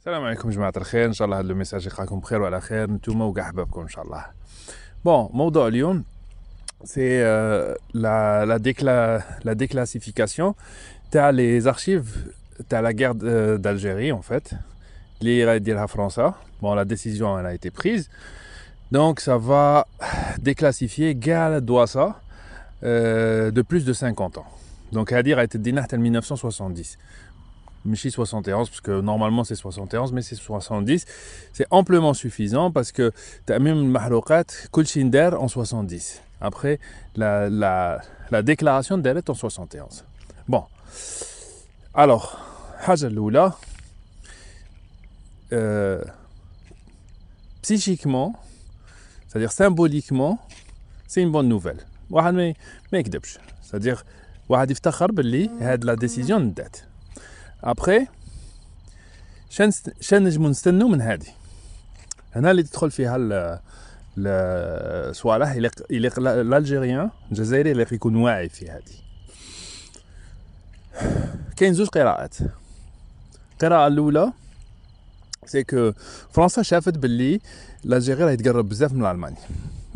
السلام عليكم جماعة الخير، إن شاء الله هذا الميساج يلقاكم بخير وعلى خير نتوما وكاع أحبابكم إن شاء الله. بون موضوع اليوم سي la déclassification تاع les archives تاع la guerre d'Algérie en fait اللي غادي يديرها فرنسا. Bon, la décision elle a été prise, donc ça va déclassifier كاع الدواسة de plus de 50 ans. Donc هذه غادي تدينا حتى 1970. Michi 71, parce que normalement c'est 71, mais c'est 70. C'est amplement suffisant parce que tu as même Mahroukat, Kulchinder en 70. Après, la déclaration d'Eret en 71. Bon. Alors, Haja Loula, psychiquement, c'est-à-dire symboliquement, c'est une bonne nouvelle. C'est-à-dire, la décision de date. Après, شان نجمو نستنو من هذه هنا اللي تدخل فيها الصوالح اللي الالجيريان الجزائري اللي يكون واعي في هذه. كاين زوج قراءات. القراءة الأولى سي كو فرنسا شافت باللي الجزائر راهي تقرب بزاف من ألمانيا.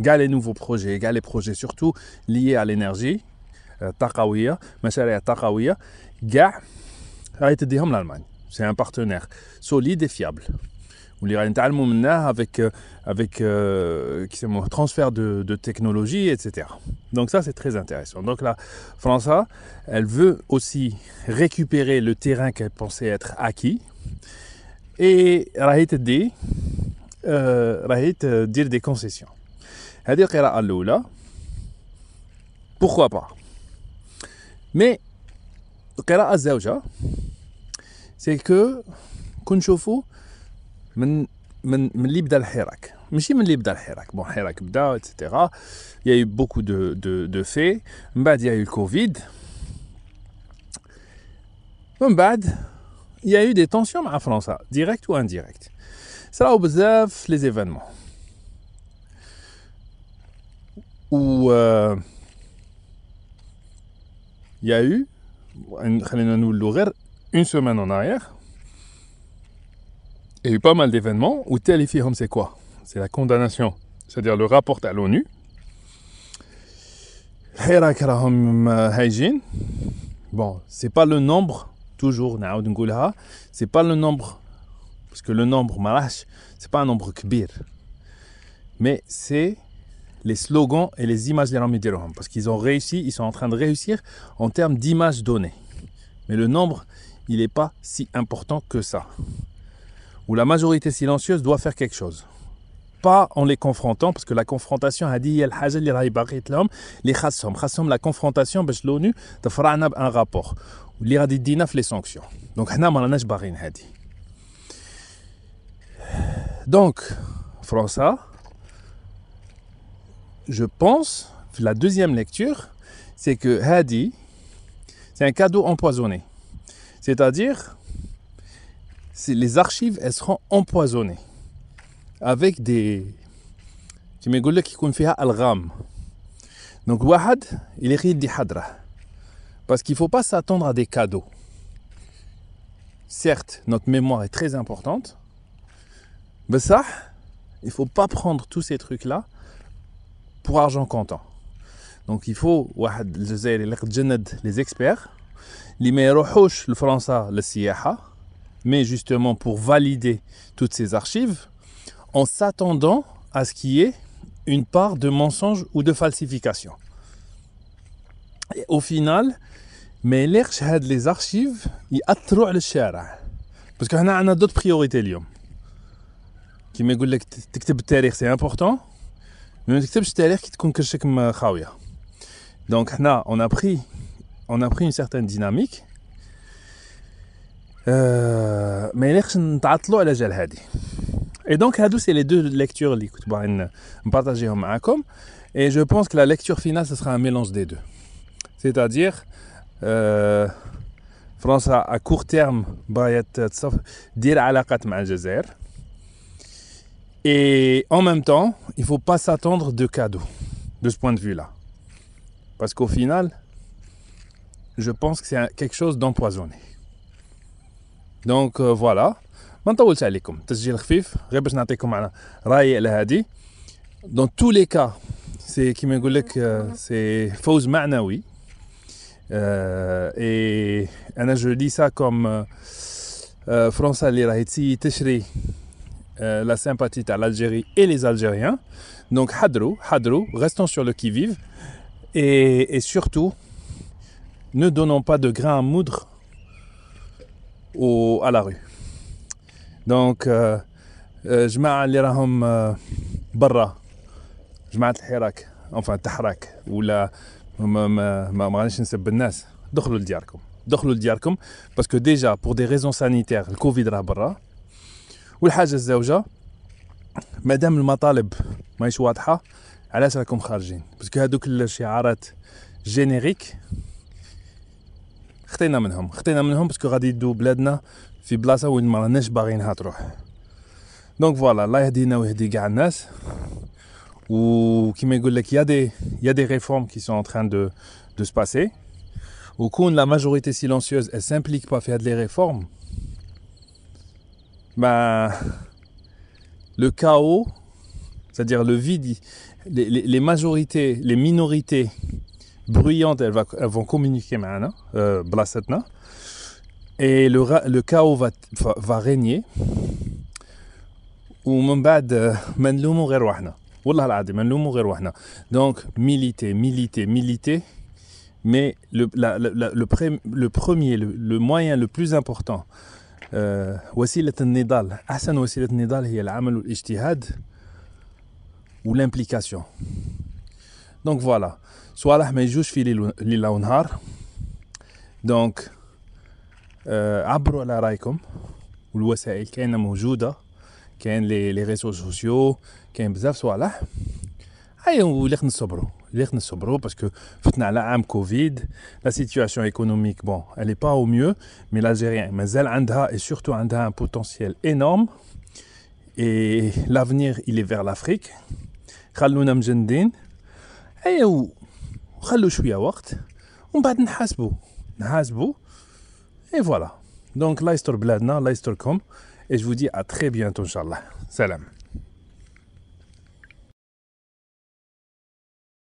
كاع لي نوفو بروجي كاع لي بروجي سورتو ليي على الانرجي الطاقوية مشاريع الطاقوية كاع راهي تديهم لألمانيا. C'est un partenaire solide et fiable. Où les avec transfert de technologie, etc. Donc ça, c'est très intéressant. Donc la France, elle veut aussi récupérer le terrain qu'elle pensait être acquis. Et راهي dire des concessions. هذه القراءة الأولى. Pourquoi pas? Mais القراءة الزوجة c'est que كنشوفوا من اللي بدا الحراك ماشي من اللي بدا الحراك. بون الحراك بدا etc. Il y a eu beaucoup de faits. من بعد il y a eu le Covid. من بعد il y a eu des tensions مع فرنسا direct ou indirect. صراو بزاف les événements où il y a eu خلينا نقولوا غير une semaine en arrière, il y a eu pas mal d'événements où tel et c'est quoi? C'est la condamnation, c'est-à-dire le rapport à l'ONU. Bon, c'est pas le nombre, toujours, c'est pas le nombre, parce que le nombre, c'est pas un nombre kbir, mais c'est les slogans et les images des Ramidiroham, parce qu'ils ont réussi, ils sont en train de réussir en termes d'images données. Mais le nombre, il n'est pas si important que ça. Où la majorité silencieuse doit faire quelque chose. Pas en les confrontant, parce que la confrontation a dit la confrontation, parce que l'ONU a fait un rapport. Il a dit les sanctions. Donc, donc, François, je pense, la deuxième lecture, c'est que Hadi, c'est un cadeau empoisonné. C'est-à-dire, les archives, elles seront empoisonnées avec des... qui me disent qu'il y a algham. Donc, Wahad, il est rid hadra. Parce qu'il ne faut pas s'attendre à des cadeaux. Certes, notre mémoire est très importante. Mais ça, il ne faut pas prendre tous ces trucs-là pour argent comptant. Donc, il faut, Wahad, les experts, اللي ما يروحوش لفرنسا للسياحة, mais justement pour valider toutes ces archives, en s'attendant à ce qu'il y ait une part de mensonge ou de falsification. Et au final, ما يليقش هاد les archives يأثروا على الشارع. Parce que هنا عندنا d'autres priorités اليوم. كيما يقول لك تكتب التاريخ c'est important, mais ما تكتبش التاريخ كي تكون كرشك خاوية. Donc هنا on a pris une certaine dynamique, mais يليقش نتعطلوا على جال هادي. Et donc c'est les deux lectures اللي كنت باغي نبارطاجيهم معاكم. Et je pense que la lecture finale ce sera un mélange des deux. C'est-à-dire France à court terme باغي دير علاقات مع الجزائر. Et en même temps, il ne faut pas s'attendre de cadeaux de ce point de vue-là. Parce qu'au final, je pense que c'est quelque chose d'empoisonné. Donc voilà, ما نطولش عليكم تسجيل خفيف غير باش نعطيكم رايي على هذه. Dans tous les cas, c'est qui me dit que c'est fausse معنوي. Et je dis ça comme France اللي راهي تشري la sympathie à l'Algérie et les Algériens. Donc hadrou, restons sur le qui-vive et surtout ne donnons pas de grain à moudre à la rue. Donc جماعة اللي راهم برا جماعة الحراك enfin التحراك ولا ما غاديش نسب الناس دخلوا لدياركم باسكو ديجا بور دي ريزون سانيتير الكوفيد راه برا. والحاجة الزوجة مادام المطالب ماهيش واضحة علاش راكم خارجين باسكو هادوك الشعارات جينيريك خطينا منهم باسكو غادي يدو بلادنا في بلاصة وين ما راناش باغينها تروح. دونك فوالا الله يهدينا ويهدي كاع الناس. Ou qui me dit qu'il y a des réformes qui sont en train de se passer. Ou quand la majorité silencieuse elle s'implique pas à faire des réformes, ben le chaos, c'est-à-dire le vide, les majorités, les minorités bruyantes, elles vont communiquer maintenant, blassetna, et le chaos va régner. Ou من بعد ما نلومو غير وحنا. والله العظيم نلومو غير وحنا. Donc militer, mais le premier, le moyen le plus important وسيلة النضال أحسن وسيلة النضال هي العمل والاجتهاد والامبليكاسيون. Donc voilà صوالح ما يجوش في ليلة ونهار. Donc عبروا على رايكم والوسائل كاينة موجودة. كاين لي ريسو سوسيو كاين بزاف صوالح. وليخ نصبروا باسكو فتنا على عام كوفيد. لا سيتواسيون ايكونوميك بون elle est pas au mieux mais l'Algérien مازال عندها et surtout عندها un potentiel énorme et l'avenir il est vers l'Afrique. خلونا مجندين خلوا شويه وقت ومن بعد نحاسبوا et voilà. Donc الله يستر بلادنا الله يستركم. Et je vous dis à très bientôt, Inch'Allah. Salam.